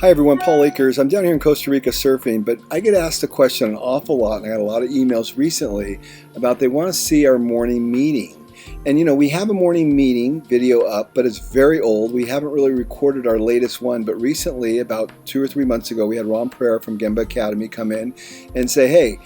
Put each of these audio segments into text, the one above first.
Hi everyone, Paul Akers. I'm down here in Costa Rica surfing, but I get asked a question an awful lot, and I got a lot of emails recently about they want to see our morning meeting. And you know, we have a morning meeting video up, but it's very old. We haven't really recorded our latest one, but recently, about 2 or 3 months ago, we had Ron Pereira from Gemba Academy come in and say, hey,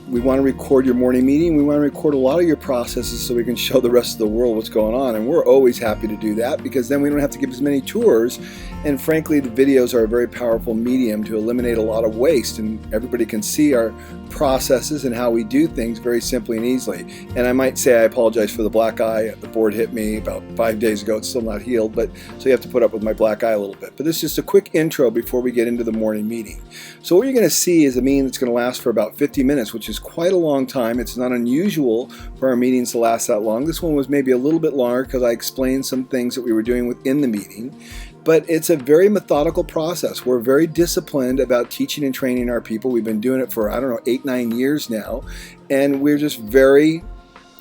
we want to record your morning meeting. We want to record a lot of your processes so we can show the rest of the world what's going on. And we're always happy to do that because then we don't have to give as many tours. And frankly, the videos are a very powerful medium to eliminate a lot of waste, and everybody can see our processes and how we do things very simply and easily. And I might say I apologize for the black eye. The board hit me about 5 days ago. It's still not healed, but so you have to put up with my black eye a little bit. But this is just a quick intro before we get into the morning meeting. So what you're going to see is a meeting that's going to last for about 50 minutes, which is quite a long time. It's not unusual for our meetings to last that long. This one was maybe a little bit longer because I explained some things that we were doing within the meeting. But it's a very methodical process. We're very disciplined about teaching and training our people. We've been doing it for, 8-9 years now. And we're just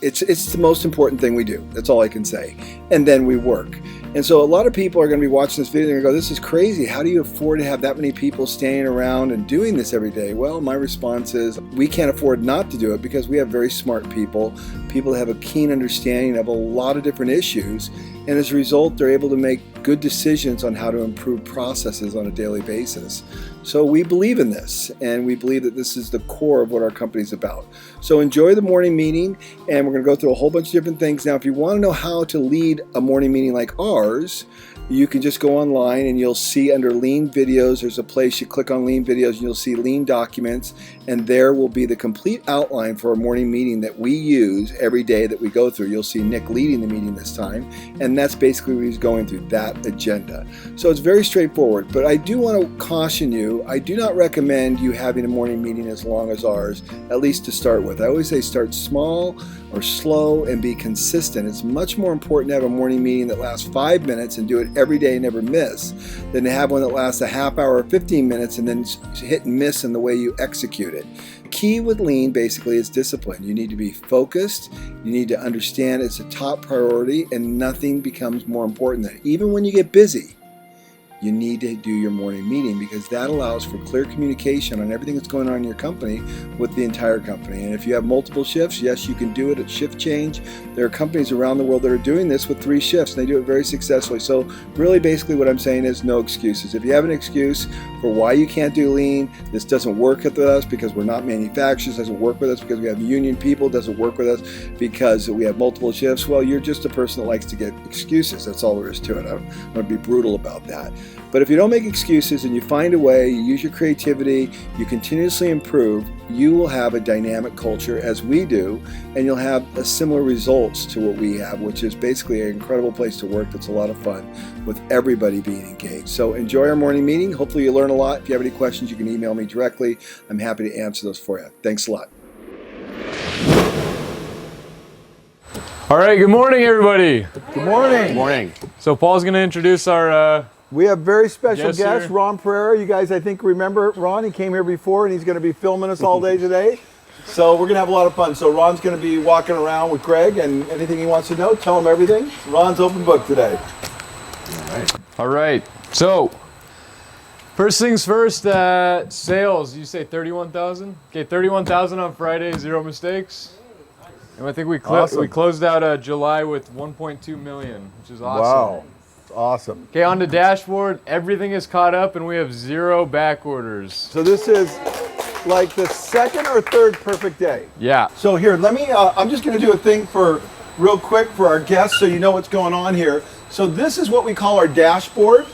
it's the most important thing we do. That's all I can say. And then we work. And so a lot of people are going to be watching this video and go, this is crazy. How do you afford to have that many people standing around and doing this every day? Well, my response is we can't afford not to do it because we have very smart people that have a keen understanding of a lot of different issues. And as a result, they're able to make good decisions on how to improve processes on a daily basis. So we believe in this, and we believe that this is the core of what our company is about. So enjoy the morning meeting, and we're going to go through a whole bunch of different things. Now, if you want to know how to lead a morning meeting like ours, you can just go online and you'll see under Lean Videos, there's a place you click on Lean Videos and you'll see Lean Documents, and there will be the complete outline for a morning meeting that we use every day that we go through. You'll see Nick leading the meeting this time, and that's basically what he's going through, that agenda. So it's very straightforward, but I do want to caution you, I do not recommend you having a morning meeting as long as ours, at least to start with. I always say start small or slow and be consistent. It's much more important to have a morning meeting that lasts 5 minutes and do it every day, never miss, than to have one that lasts a half hour or 15 minutes and then hit and miss in the way you execute it. The key with Lean basically is discipline. You need to be focused. You need to understand it's a top priority, and nothing becomes more important than it. Even when you get busy, you need to do your morning meeting because that allows for clear communication on everything that's going on in your company with the entire company. And if you have multiple shifts, yes, you can do it at shift change. There are companies around the world that are doing this with 3 shifts, and they do it very successfully. So really basically what I'm saying is no excuses. If you have an excuse for why you can't do Lean, this doesn't work with us because we're not manufacturers, doesn't work with us because we have union people, doesn't work with us because we have multiple shifts, well, you're just a person that likes to get excuses. That's all there is to it. I'm going to be brutal about that. But if you don't make excuses and you find a way, you use your creativity, you continuously improve, you will have a dynamic culture as we do, and you'll have similar results to what we have, which is basically an incredible place to work that's a lot of fun with everybody being engaged. So enjoy our morning meeting. Hopefully you learn a lot. If you have any questions, you can email me directly. I'm happy to answer those for you. Thanks a lot. All right, good morning, everybody. Good morning. Good morning. So Paul's going to introduce our We have very special Yes, guest, sir. Ron Pereira. You guys, I think, remember Ron. He came here before, and he's going to be filming us all day today. So we're going to have a lot of fun. So Ron's going to be walking around with Greg, and anything he wants to know, tell him everything. Ron's open book today. All right. So first things first, sales. You say 31,000? Okay, 31,000 on Friday, 0 mistakes. And I think we closed out July with 1.2 million, which is awesome. Wow. Awesome. Okay, on the dashboard, everything is caught up and we have 0 back orders. So this is like the second or third perfect day. Yeah. So here, let me, I'm just going to do a thing for real quick for our guests so you know what's going on here. So this is what we call our dashboard.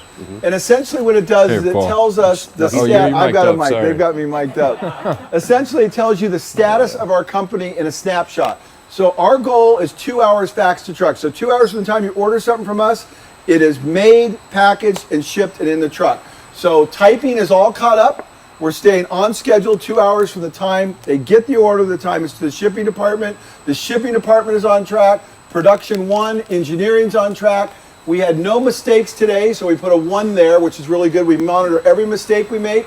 And essentially what it does is it Paul. tells us the I've got a mic. Sorry. They've got me mic'd up. Essentially it tells you the status of our company in a snapshot. So our goal is 2 hours fax to truck. So 2 hours from the time you order something from us, it is made, packaged, and shipped and in the truck. So typing is all caught up. We're staying on schedule 2 hours from the time they get the order, the time it's to the shipping department. The shipping department is on track. Production 1, engineering's on track. We had no mistakes today, so we put a 1 there, which is really good. We monitor every mistake we make.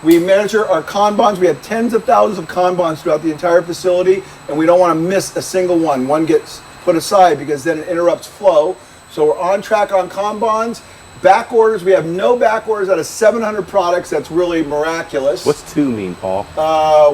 We measure our Kanbans. We have tens of thousands of Kanbans throughout the entire facility, and we don't want to miss a single one. One gets put aside because then it interrupts flow. So we're on track on Kanbans. Back orders, we have no back orders out of 700 products. That's really miraculous. What's 2 mean, Paul?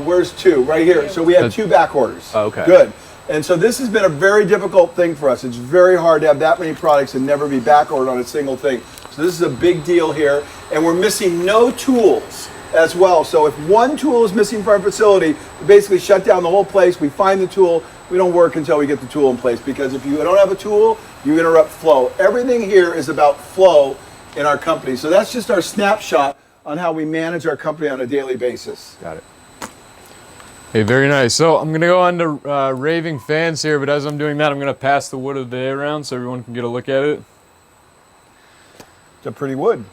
Where's 2? Right here. So we have 2 back orders. Oh, okay. Good. And so this has been a very difficult thing for us. It's very hard to have that many products and never be back ordered on a single thing. So this is a big deal here. And we're missing no tools as well. So if one tool is missing from our facility, we basically shut down the whole place. We find the tool. We don't work until we get the tool in place, because if you don't have a tool, you interrupt flow. Everything here is about flow in our company. So that's just our snapshot on how we manage our company on a daily basis. Got it. Hey, very nice. So I'm gonna go on to raving fans here, but as I'm doing that, I'm gonna pass the wood of the day around so everyone can get a look at it. It's a pretty wood.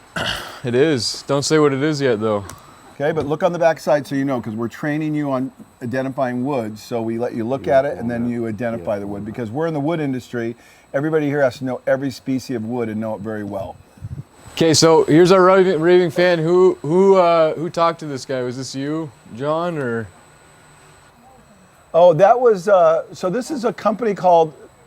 It is. Don't say what it is yet, though. Okay, but look on the back side so you know, because we're training you on identifying woods. So we let you look at it and then you identify the wood, because we're in the wood industry. Everybody here has to know every species of wood and know it very well. Okay, so here's our raving fan. Who talked to this guy? Was this you, John, or? Oh, that was, so this is a company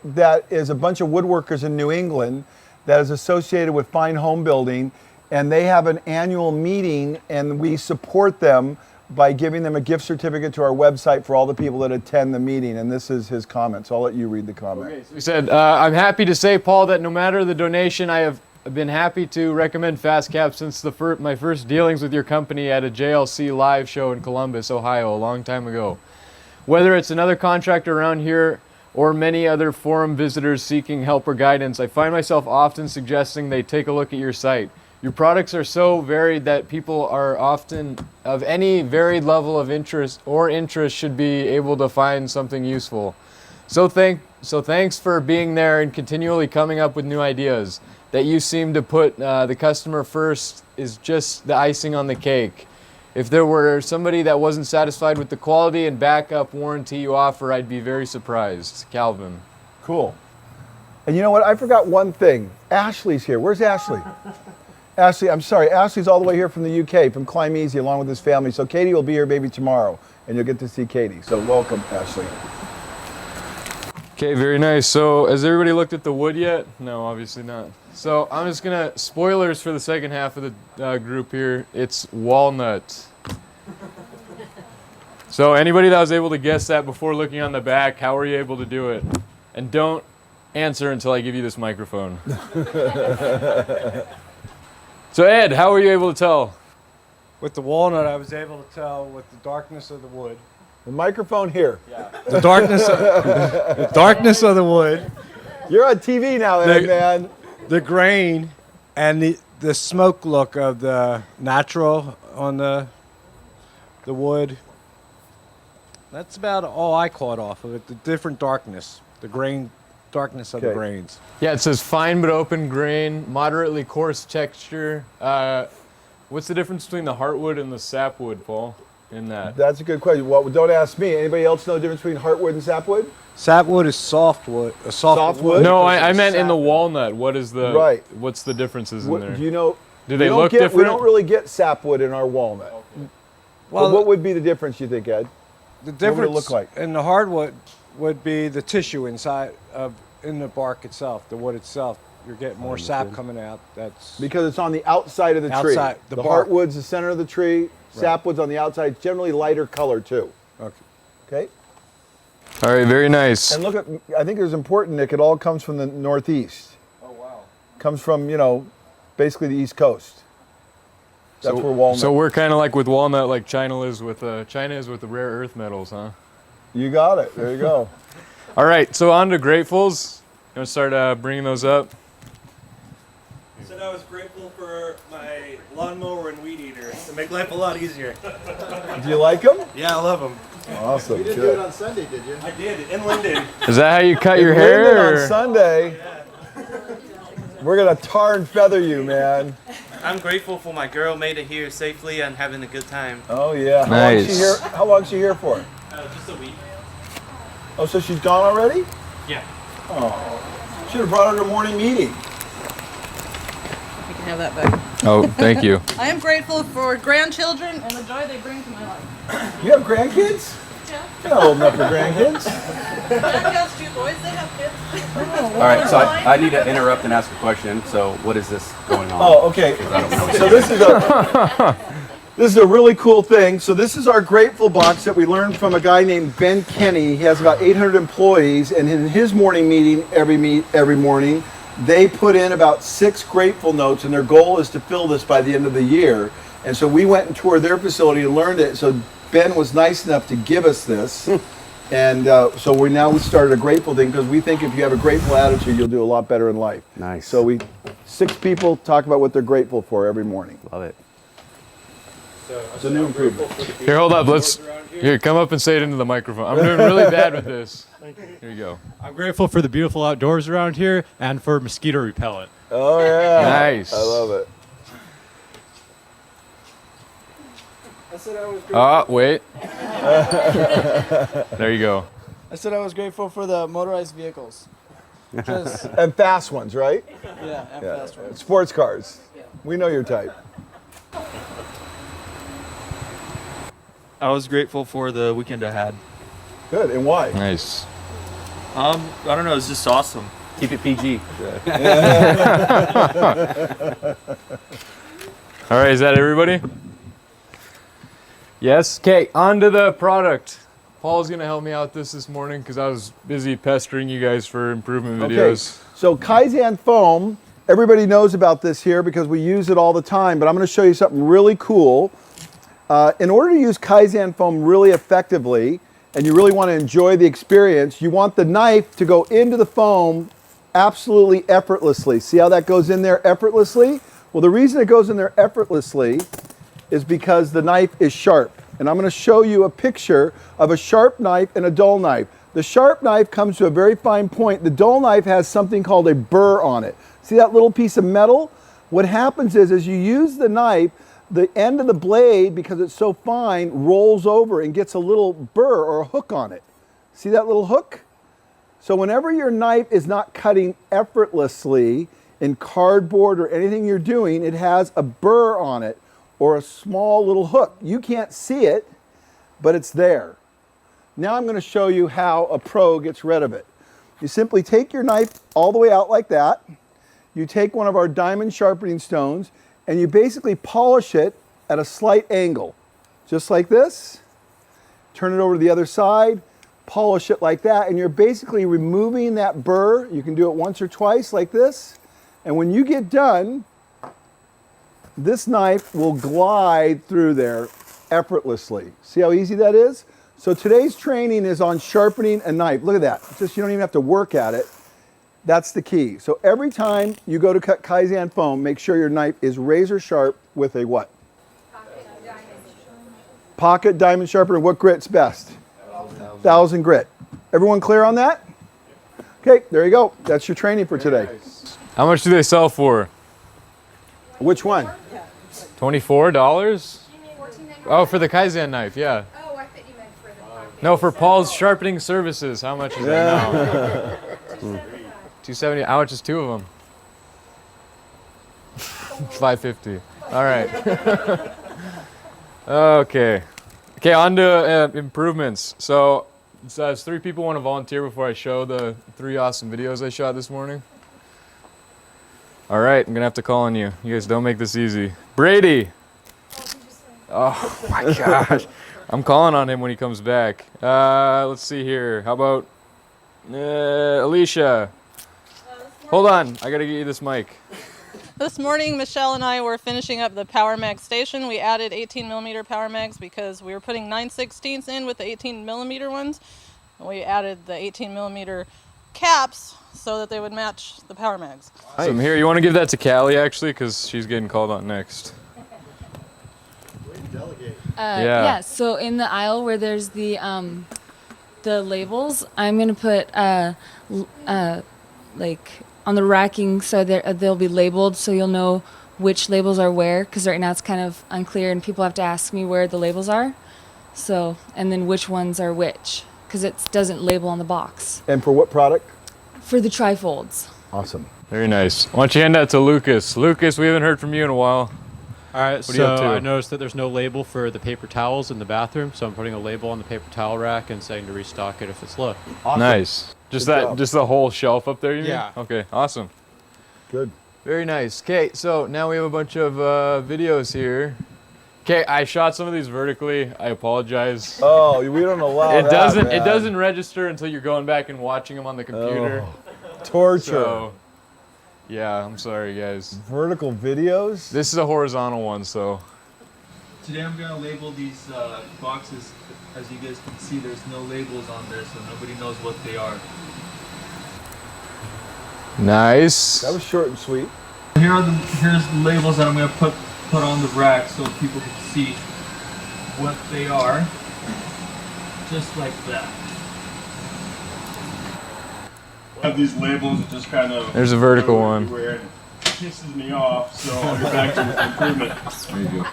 that is a bunch of woodworkers in New England that is associated with fine home building, and they have an annual meeting, and we support them by giving them a gift certificate to our website for all the people that attend the meeting, and this is his comment, so I'll let you read the comment. Okay, so he said, I'm happy to say, Paul, that no matter the donation, I have been happy to recommend FastCap since my first dealings with your company at a JLC live show in Columbus, Ohio, a long time ago. Whether it's another contractor around here or many other forum visitors seeking help or guidance, I find myself often suggesting they take a look at your site. Your products are so varied that people are often of any varied level of interest should be able to find something useful. So thanks for being there and continually coming up with new ideas. That you seem to put the customer first is just the icing on the cake. If there were somebody that wasn't satisfied with the quality and backup warranty you offer, I'd be very surprised. Calvin. Cool. And you know what? I forgot one thing. Ashley's here. Where's Ashley? Ashley, I'm sorry. Ashley's all the way here from the UK, from Climb Easy, along with his family. So Katie will be here maybe tomorrow, and you'll get to see Katie. So welcome, Ashley. Okay, very nice. So has everybody looked at the wood yet? No, obviously not. So I'm just gonna, spoilers for the second half of the group here. It's walnut. So anybody that was able to guess that before looking on the back, how were you able to do it? And don't answer until I give you this microphone. So Ed, how were you able to tell? With the walnut, I was able to tell with the darkness of the wood. The microphone here. Yeah. The darkness of the wood. You're on TV now, Ed, man. The grain and the smoke look of the natural on the wood. That's about all I caught off of it. The different darkness, the grain darkness of the grains. Yeah, it says fine but open grain, moderately coarse texture. What's the difference between the heartwood and the sapwood, Paul, in that? That's a good question. Well, don't ask me. Anybody else know the difference between heartwood and sapwood? Sapwood is softwood. Softwood? No, I meant in the walnut. What is the what's the differences in there? Do you know? Do they look different? We don't really get sapwood in our walnut. Okay. Well, what would be the difference, you think, Ed? The difference what would it look like? In the hardwood would be the tissue inside in the bark itself, the wood itself. You're getting more sap coming out. That's because it's on the outside of the tree. The heartwood's the center of the tree. Sapwood's on the outside. It's generally lighter color too. Okay. All right, very nice. And look at, I think it was important, Nick, it all comes from the Northeast. Oh, wow. Comes from, basically the East Coast. That's where walnut. So we're kind of like with walnut, like China is with the rare earth metals, huh? You got it. There you go. All right, so on to gratefuls. You want to start bringing those up? I said I was grateful for my lawnmower and weed eater to make life a lot easier. Do you like them? Yeah, I love them. Awesome. You didn't do it on Sunday, did you? I did, in Linden. Is that how you cut your hair? On Sunday. Yeah. We're going to tar and feather you, man. I'm grateful for my girl made it here safely and having a good time. Oh, yeah. Nice. How long is she here for? Just a week. Oh, so she's gone already? Yeah. Oh, should have brought her to morning meeting. You can have that back. Oh, thank you. I am grateful for grandchildren and the joy they bring to my life. You have grandkids? Yeah. You're not old enough for grandkids. That counts too, Boys, they have kids. All right, so I need to interrupt and ask a question. So what is this going on? Oh, okay. I don't know. So this is a really cool thing. So this is our Grateful Box that we learned from a guy named Ben Kenny. He has about 800 employees, and in his morning meeting every morning, they put in about 6 grateful notes, and their goal is to fill this by the end of the year. And so we went and toured their facility and learned it. So Ben was nice enough to give us this. And so we started a grateful thing because we think if you have a grateful attitude, you'll do a lot better in life. Nice. So 6 people talk about what they're grateful for every morning. Love it. It's a new improvement. Here, hold up. Here, come up and say it into the microphone. I'm doing really bad with this. Here you go. I'm grateful for the beautiful outdoors around here and for mosquito repellent. Oh yeah. Nice. I love it. Wait. There you go. I said I was grateful for the motorized vehicles. And fast ones, right? Yeah, and fast ones. Sports cars. We know your type. I was grateful for the weekend I had. Good. And why? Nice. I don't know, it's just awesome. Keep it PG. All right, is that everybody? Yes? Okay, on to the product. Paul's going to help me out this morning because I was busy pestering you guys for improvement videos. Okay. So Kaizen foam, everybody knows about this here because we use it all the time, but I'm going to show you something really cool. In order to use Kaizen foam really effectively, and you really want to enjoy the experience, you want the knife to go into the foam absolutely effortlessly. See how that goes in there effortlessly? Well, the reason it goes in there effortlessly is because the knife is sharp. And I'm going to show you a picture of a sharp knife and a dull knife. The sharp knife comes to a very fine point. The dull knife has something called a burr on it. See that little piece of metal? What happens is as you use the knife, the end of the blade, because it's so fine, rolls over and gets a little burr or a hook on it. See that little hook? So whenever your knife is not cutting effortlessly in cardboard or anything you're doing, it has a burr on it or a small little hook. You can't see it, but it's there. Now I'm going to show you how a pro gets rid of it. You simply take your knife all the way out like that. You take one of our diamond sharpening stones and you basically polish it at a slight angle, just like this. Turn it over to the other side, polish it like that, and you're basically removing that burr. You can do it once or twice like this. And when you get done, this knife will glide through there effortlessly. See how easy that is? So today's training is on sharpening a knife. Look at that. Just you don't even have to work at it. That's the key. So every time you go to cut Kaizen foam, make sure your knife is razor sharp with a what? Pocket diamond sharpener. What grit's best? 1000 grit. Everyone clear on that? Okay, there you go. That's your training for today. How much do they sell for? Which one? $24? Oh, for the Kaizen knife, yeah. Oh, I thought you meant for the No, for Paul's sharpening services. How much is that now? 270. How much is 2 of them? 550. All right. Okay. Okay, on to improvements. So, does 3 people want to volunteer before I show the 3 awesome videos I shot this morning? All right, I'm going to have to call on you. You guys don't make this easy. Brady! Oh my gosh. I'm calling on him when he comes back. Let's see here. How about Alicia? Hold on. I got to get you this mic. This morning, Michelle and I were finishing up the Power Mag station. We added 18 millimeter Power Mags because we were putting 9/16 in with the 18 millimeter ones. And we added the 18 millimeter caps so that they would match the Power Mags. So I'm here. You want to give that to Callie, actually, because she's getting called on next. Yeah, so in the aisle where there's the labels, I'm going to put like on the racking so they'll be labeled so you'll know which labels are where, because right now it's kind of unclear and people have to ask me where the labels are. So, and then which ones are which, because it doesn't label on the box. And for what product? For the trifolds. Awesome. Very nice. Why don't you hand that to Lucas? Lucas, we haven't heard from you in a while. All right, What are you up so to? I noticed that there's no label for the paper towels in the bathroom, so I'm putting a label on the paper towel rack and saying to restock it if it's low. Awesome. Nice. Just Good that, job. just the whole shelf up there, you mean? Yeah. Okay, awesome. Good. Very nice. Okay, so now we have a bunch of videos here. Okay, I shot some of these vertically. I apologize. Oh, we don't allow It that, doesn't. It man. doesn't register until you're going back and watching them on the computer. Oh, torture. So, yeah, I'm sorry, guys. Vertical videos? This is a horizontal one, so. Today I'm gonna label these boxes. As you guys can see, there's no labels on there, so nobody knows what they are. Nice. That was short and sweet. Here's the labels that I'm gonna put on the rack so people can see what they are. Just like that. I have these labels that just kind of. There's a vertical one. everywhere, and it pisses me off, so I'll get back to improvement. There you go.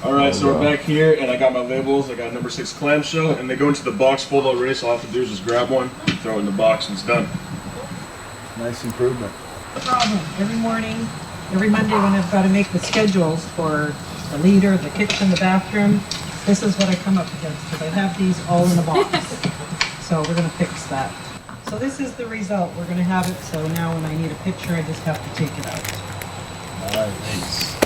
All right, so we're back here, and I got my labels. I got number 6 clamshell, and they go into the box full already. So all I have to do is just grab one, throw it in the box, and it's done. Nice improvement. Problem every morning, every Monday when I've got to make the schedules for the leader, the kitchen, the bathroom. This is what I come up against because I have these all in a box. So we're going to fix that. So this is the result. We're going to have it. So now when I need a picture, I just have to take it out. Nice.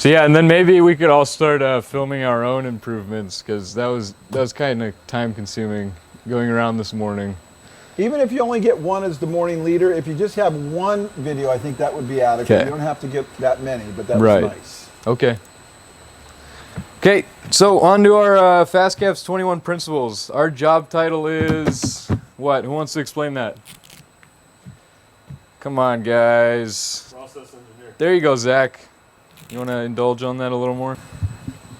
So yeah, and then maybe we could all start filming our own improvements because that was kind of time consuming going around this morning. Even if you only get one as the morning leader, if you just have one video, I think that would be adequate. Okay. You don't have to get that many, but that Right. was nice. Okay. Okay, so on to our FastCap's 21 principles. Our job title is what? Who wants to explain that? Come on, guys. Process engineer. There you go, Zach. You want to indulge on that a little more?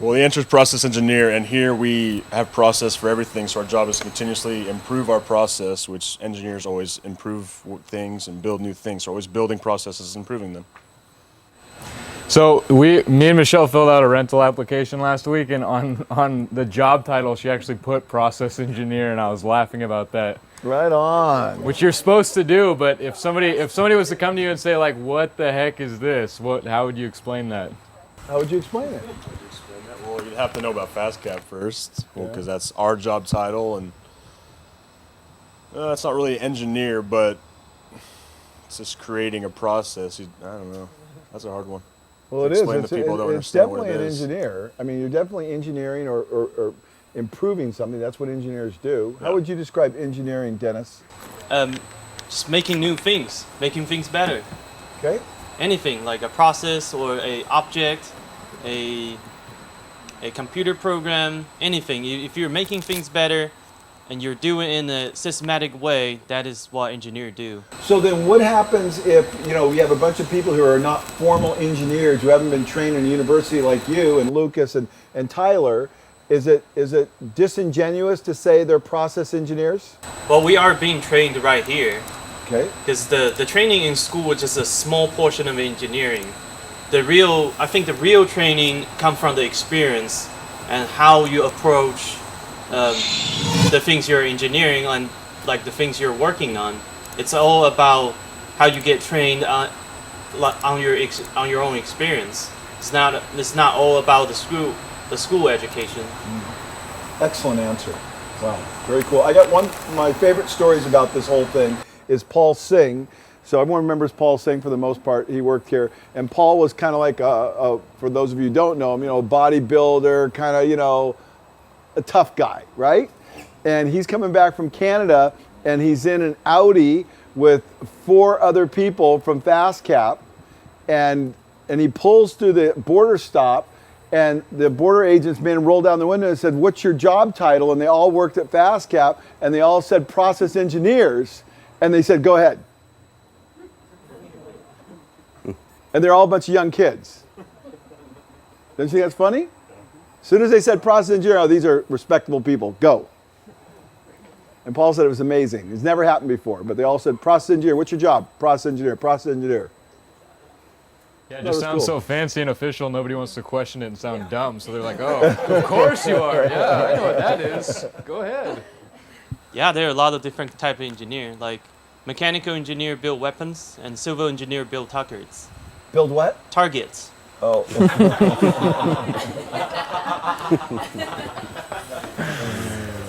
Well, the answer is process engineer, and here we have process for everything. So our job is to continuously improve our process, which engineers always improve things and build new things. So always building processes, improving them. So me and Michelle filled out a rental application last week, and on the job title, she actually put process engineer, and I was laughing about that. Right on. Which you're supposed to do, but if somebody was to come to you and say like, "What the heck is this?" How would you explain that? How would you explain it? Well, you'd have to know about FastCap first, because that's our job title, and it's not really engineer, but it's just creating a process. I don't know. That's a hard one. Well, it is. Explain to people who don't It's understand what definitely it an is. engineer. I mean, you're definitely engineering or improving something. That's what engineers do. How would you describe engineering, Dennis? Just making new things, making things better. Okay. Anything like a process or a object, a computer program, anything. If you're making things better and you're doing it in a systematic way, that is what engineers do. So then what happens if, we have a bunch of people who are not formal engineers, who haven't been trained in a university like you and Lucas and Tyler? Is it disingenuous to say they're process engineers? Well, we are being trained right here. Okay. Because the training in school is just a small portion of engineering. I think the real training comes from the experience and how you approach the things you're engineering and like the things you're working on. It's all about how you get trained on your own experience. It's not all about the school education. Excellent answer. Wow, very cool. I got one of my favorite stories about this whole thing is Paul Singh. So everyone remembers Paul Singh for the most part. He worked here. And Paul was kind of like, for those of you who don't know him, a bodybuilder, kind of, a tough guy, right? And he's coming back from Canada, and he's in an Audi with 4 other people from FastCap, and he pulls through the border stop, and the border agent's man rolled down the window and said, "What's your job title?" And they all worked at FastCap, and they all said process engineers, and they said, "Go ahead." And they're all a bunch of young kids. Don't you think that's funny? As soon as they said process engineer, these are respectable people, go. And Paul said it was amazing. It's never happened before, but they all said, process engineer, what's your job? Process engineer, process engineer. Yeah, it That just was sounds cool. so fancy and official, nobody wants to question it and sound dumb, so they're like, "Oh, of course you are. Yeah, I know what that is. Go ahead." Yeah, there are a lot of different type of engineer. Like mechanical engineer build weapons and civil engineer build targets. Build what? Targets. Oh.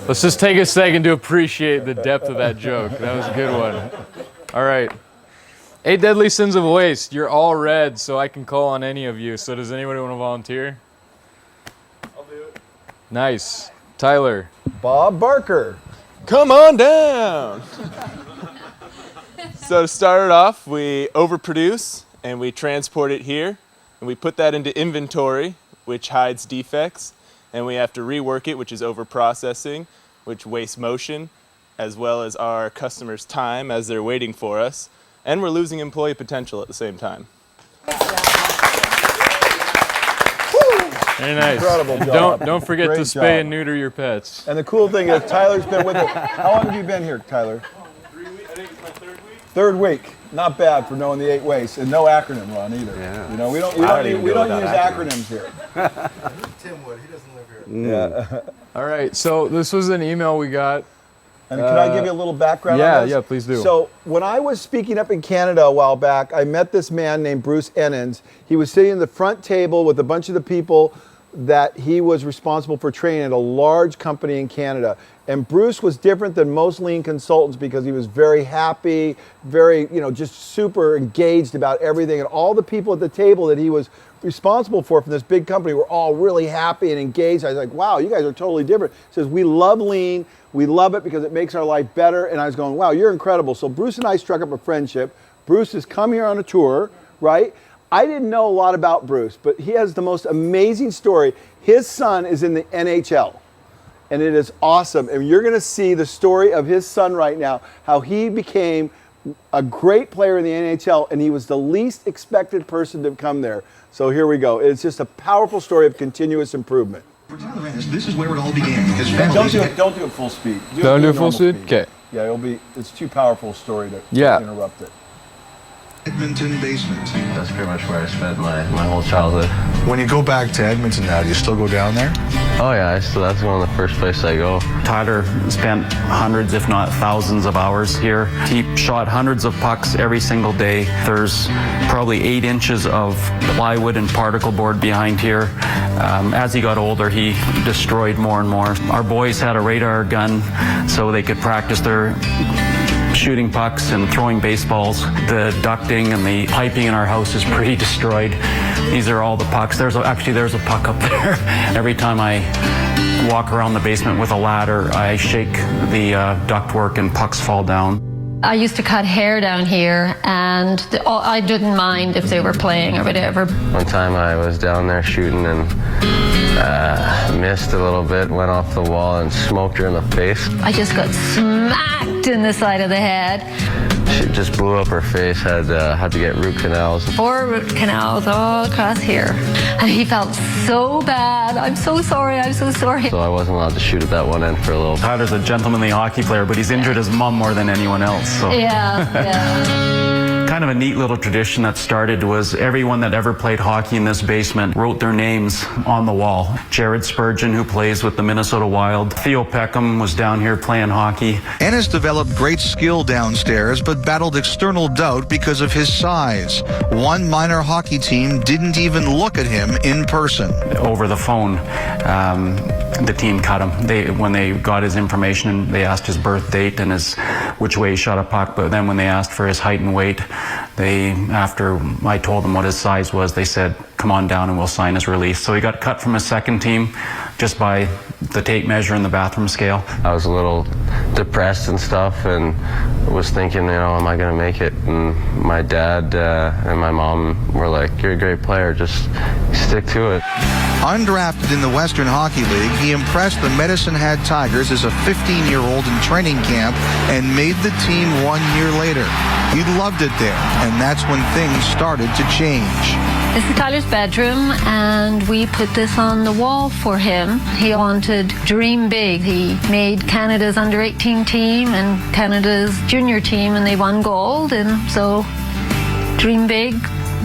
Let's just take a second to appreciate the depth of that joke. That was a good one. All right. 8 deadly sins of waste. You're all red, so I can call on any of you. So does anybody want to volunteer? I'll do it. Nice. Tyler. Bob Barker. Come on down. So to start it off, we overproduce and we transport it here, and we put that into inventory, which hides defects, and we have to rework it, which is overprocessing, which wastes motion, as well as our customers' time as they're waiting for us, and we're losing employee potential at the same time. Very nice. Incredible job. Don't forget Great to spay job. and neuter your pets. And the cool thing is Tyler's been with it. How long have you been here, Tyler? 3 weeks. I think it's my 3rd week. 3rd week. Not bad for knowing the 8 wastes, and no acronym, Ron, either. Yeah. You know, we don't use acronyms here. Tim would. He doesn't live here. Yeah. All right. So this was an email we got. And can I give you a little background on this? Yeah, please do. So when I was speaking up in Canada a while back, I met this man named Bruce Ennens. He was sitting at the front table with a bunch of the people that he was responsible for training at a large company in Canada. And Bruce was different than most lean consultants because he was very happy, very, just super engaged about everything. And all the people at the table that he was responsible for from this big company were all really happy and engaged. I was like, wow, you guys are totally different. He says, we love lean. We love it because it makes our life better. And I was going, wow, you're incredible. So Bruce and I struck up a friendship. Bruce has come here on a tour, right? I didn't know a lot about Bruce, but he has the most amazing story. His son is in the NHL, and it is awesome. And you're going to see the story of his son right now, how he became a great player in the NHL, and he was the least expected person to come there. So here we go. It's just a powerful story of continuous improvement. For Tyler Ennis, this is where it all began. His And family. don't do it full speed. Don't do it full normal speed? Okay. Yeah, it's too powerful a story to interrupt it. Edmonton basement. That's pretty much where I spent my whole childhood. When you go back to Edmonton now, do you still go down there? Oh yeah, that's one of the first places I go. Tyler spent hundreds, if not thousands of hours here. He shot hundreds of pucks every single day. There's probably 8 inches of plywood and particle board behind here. As he got older, he destroyed more and more. Our boys had a radar gun so they could practice their shooting pucks and throwing baseballs. The ducting and the piping in our house is pretty destroyed. These are all the pucks. There's a puck up there. Every time I walk around the basement with a ladder, I shake the ductwork and pucks fall down. I used to cut hair down here, and I didn't mind if they were playing or whatever. One time I was down there shooting and missed a little bit, went off the wall and smoked her in the face. I just got smacked in the side of the head. She just blew up her face, had to get root canals. 4 root canals all across here. And he felt so bad. I'm so sorry, I'm so sorry. So I wasn't allowed to shoot at that one end for a little. Tyler's a gentlemanly hockey player, but he's injured his mom more than anyone else. So. Yeah. Kind of a neat little tradition that started was everyone that ever played hockey in this basement wrote their names on the wall. Jared Spurgeon, who plays with the Minnesota Wild. Theo Peckham was down here playing hockey. Ennis developed great skill downstairs, but battled external doubt because of his size. One minor hockey team didn't even look at him in person. Over the phone, the team cut him. When they got his information, they asked his birth date and which way he shot a puck, but then when they asked for his height and weight, after I told them what his size was, they said, come on down and we'll sign his release. So he got cut from his second team just by the tape measure and the bathroom scale. I was a little depressed and stuff and was thinking, am I going to make it? And my dad and my mom were like, you're a great player, just stick to it. Undrafted in the Western Hockey League, he impressed the Medicine Hat Tigers as a 15-year-old in training camp and made the team 1 year later. He loved it there, and that's when things started to change. This is Tyler's bedroom, and we put this on the wall for him. He wanted dream big. He made Canada's under-18 team and Canada's junior team, and they won gold, and so dream big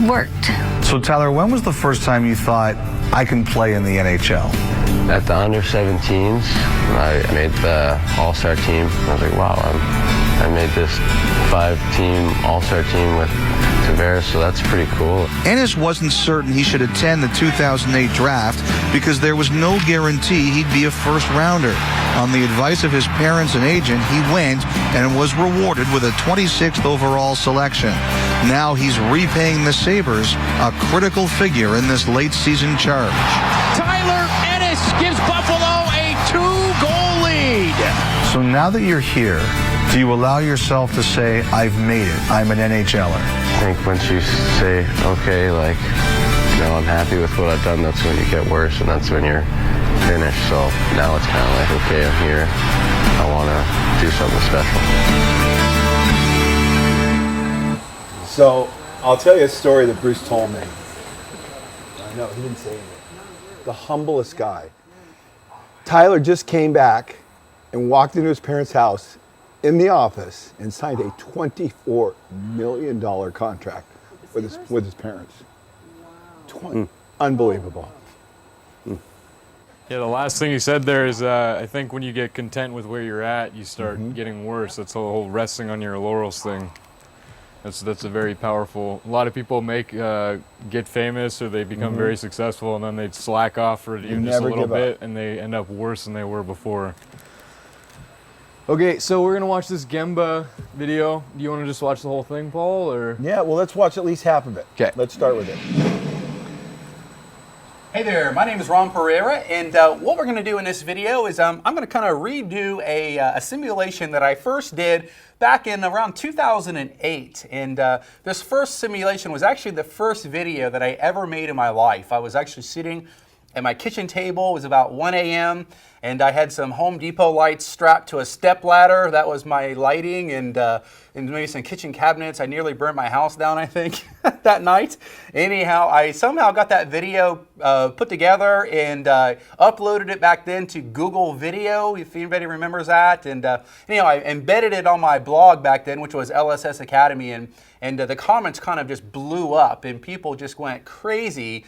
worked. So Tyler, when was the first time you thought, I can play in the NHL? At the under-17s, I made the all-star team. I was like, wow, I made this 5-team all-star team with Tavares, so that's pretty cool. Ennis wasn't certain he should attend the 2008 draft because there was no guarantee he'd be a first rounder. On the advice of his parents and agent, he went and was rewarded with a 26th overall selection. Now he's repaying the Sabres, a critical figure in this late season charge. Tyler Ennis gives Buffalo a 2-goal lead. So now that you're here, do you allow yourself to say, I've made it, I'm an NHLer? I think once you say, okay, like, you know, I'm happy with what I've done, that's when you get worse, and that's when you're finished. So now it's kind of like, okay, I'm here. I want to do something special. So I'll tell you a story that Bruce told me. I know, he didn't say anything. The humblest guy. Tyler just came back and walked into his parents' house in the office and signed a $24 million contract with his parents. Unbelievable. Yeah, the last thing you said there is, I think when you get content with where you're at, you start getting worse. That's the whole resting on your laurels thing. That's a very powerful. A lot of people get famous or they become very successful, and then they slack off for even just a little bit, and they end up worse than they were before. Okay, so we're gonna watch this Gemba video. Do you want to just watch the whole thing, Paul, or? Yeah, well, let's watch at least half of it. Okay. Let's start with it. Hey there, my name is Ron Pereira, and what we're going to do in this video is I'm going to kind of redo a simulation that I first did back in around 2008. And this first simulation was actually the first video that I ever made in my life. I was actually sitting at my kitchen table. It was about 1 a.m. and I had some Home Depot lights strapped to a step ladder. That was my lighting, and maybe some kitchen cabinets. I nearly burnt my house down, I think, that night. Anyhow, I somehow got that video put together and uploaded it back then to Google Video, if anybody remembers that. And anyhow, I embedded it on my blog back then, which was LSS Academy, and the comments kind of just blew up, and people just went crazy.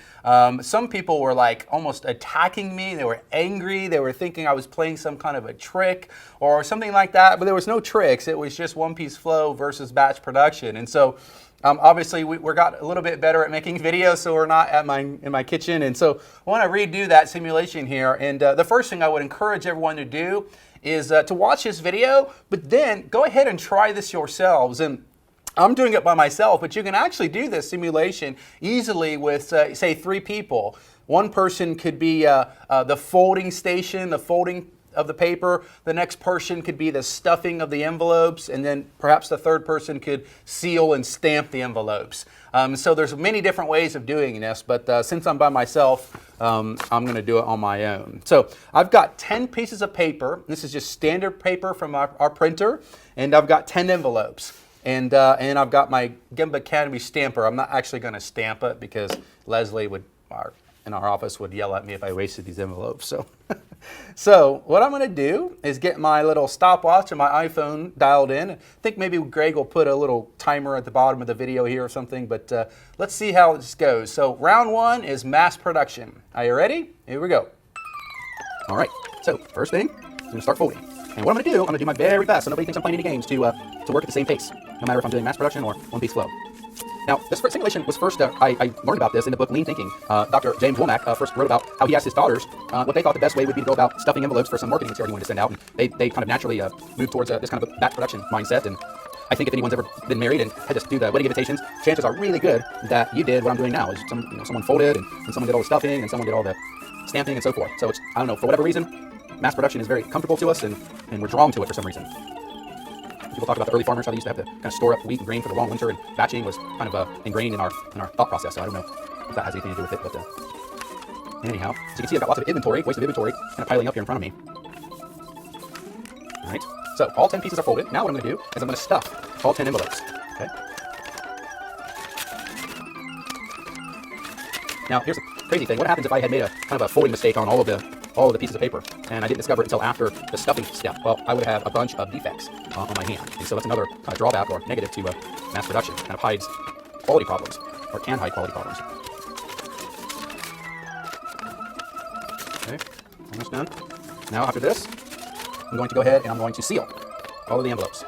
Some people were like almost attacking me. They were angry. They were thinking I was playing some kind of a trick or something like that, but there was no tricks. It was just one-piece flow versus batch production. And so obviously we got a little bit better at making videos, so we're not in my kitchen. And so I want to redo that simulation here. And the first thing I would encourage everyone to do is to watch this video, but then go ahead and try this yourselves. And I'm doing it by myself, but you can actually do this simulation easily with, say, 3 people. One person could be the folding station, the folding of the paper. The next person could be the stuffing of the envelopes, and then perhaps the third person could seal and stamp the envelopes. So there's many different ways of doing this, but since I'm by myself, I'm going to do it on my own. So I've got 10 pieces of paper. This is just standard paper from our printer, and I've got 10 envelopes. And I've got my Gemba Academy stamper. I'm not actually going to stamp it because Leslie in our office would yell at me if I wasted these envelopes. So what I'm going to do is get my little stopwatch and my iPhone dialed in. I think maybe Greg will put a little timer at the bottom of the video here or something, but let's see how this goes. So round 1 is mass production. Are you ready? Here we go. All right, so first thing, I'm going to start folding. And what I'm going to do my very best so nobody thinks I'm playing any games to work at the same pace, no matter if I'm doing mass production or one-piece flow. Now, this simulation was first, I learned about this in the book Lean Thinking. Dr. James Womack first wrote about how he asked his daughters what they thought the best way would be to go about stuffing envelopes for some marketing material he wanted to send out. And they kind of naturally moved towards this kind of a batch production mindset. And I think if anyone's ever been married and had to do the wedding invitations, chances are really good that you did what I'm doing now. Is someone folded and someone did all the stuffing and someone did all the stamping and so forth. So it's, I don't know, for whatever reason, mass production is very comfortable to us and we're drawn to it for some reason. People talk about the early farmers, how they used to have to kind of store up wheat and grain for the long winter, and batching was kind of ingrained in our thought process. So I don't know if that has anything to do with it, but anyhow, so you can see I've got lots of inventory, wasted inventory, kind of piling up here in front of me. All right, so all 10 pieces are folded. Now what I'm going to do is I'm going to stuff all 10 envelopes. Okay. Now here's the crazy thing. What happens if I had made a kind of a folding mistake on all of the pieces of paper, and I didn't discover it until after the stuffing step? Well, I would have a bunch of defects on my hand. And so that's another kind of drawback or negative to mass production. Kind of hides quality problems, or can hide quality problems. Okay, almost done. Now after this, I'm going to go ahead and I'm going to seal all of the envelopes.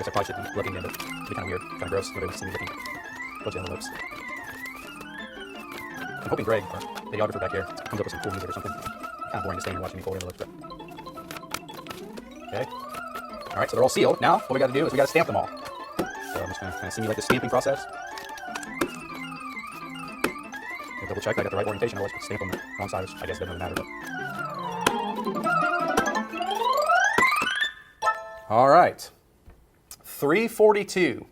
guess I probably should be looking into it. It'd be kind of weird, kind of gross. Nobody wants to see me looking at a bunch of envelopes. I'm hoping Greg, our videographer back here, comes up with some cool music or something. Kind of boring to stand and watch me fold envelopes, but. Okay. All right, so they're all sealed. Now, what we got to do is we got to stamp them all. So I'm just going to kind of simulate the stamping process. Double check I got the right orientation, otherwise I stamp on the wrong side, which I guess doesn't really matter. But. All right. 3:42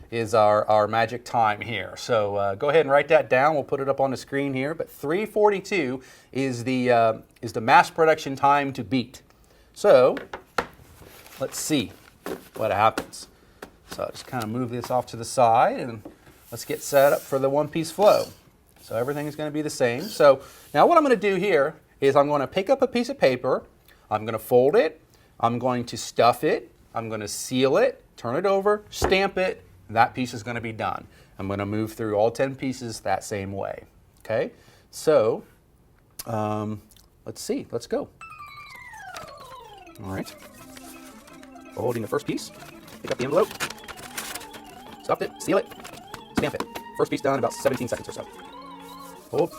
is our magic time here. So go ahead and write that down. We'll put it up on the screen here. But 3:42 is the mass production time to beat. So let's see what happens. So I'll just kind of move this off to the side and let's get set up for the one-piece flow. So everything is going to be the same. So now what I'm going to do here is I'm going to pick up a piece of paper, I'm going to fold it, I'm going to stuff it, I'm going to seal it, turn it over, stamp it, and that piece is going to be done. I'm going to move through all 10 pieces that same way. Okay, so let's see, let's go. All right, folding the first piece, pick up the envelope, stuff it, seal it, stamp it. First piece done in about 17 seconds or so. Hold.